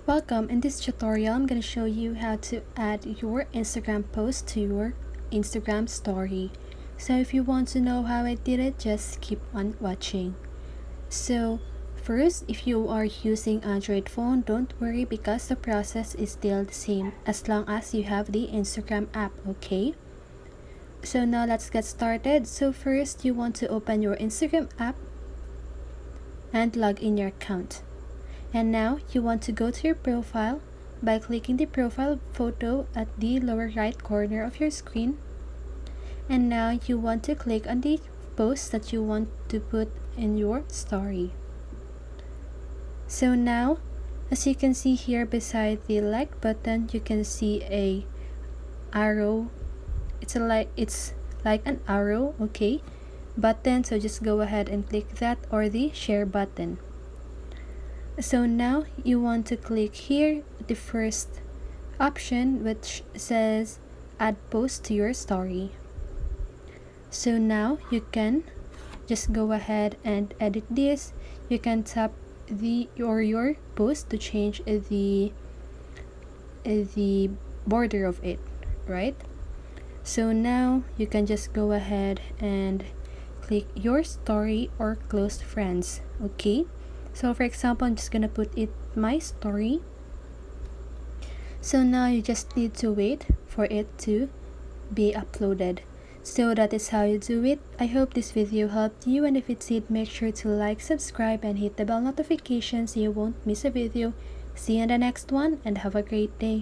Welcome. In this tutorial, I'm going to show you how to add your Instagram post to your Instagram story. So if you want to know how I did it, just keep on watching. So first, if you are using Android phone, don't worry because the process is still the same as long as you have the Instagram app, okay? So now let's get started. So first, you want to open your Instagram app and log in your account. And now you want to go to your profile by clicking the profile photo at the lower right corner of your screen. And now you want to click on the post that you want to put in your story. So now, as you can see here beside the like button, you can see a arrow. It's like an arrow, okay, button. So just go ahead and click that, or the share button. So now you want to click here the first option, which says add post to your story. So now you can just go ahead and edit this. You can tap your post to change the border of it, right? So now you can just go ahead and click your story or close friends, okay? So for example, I'm just gonna put it my story. So now you just need to wait for it to be uploaded. So that is how you do it. I hope this video helped you, and if it did, make sure to like, subscribe, and hit the bell notification so you won't miss a video. See you in the next one, and have a great day.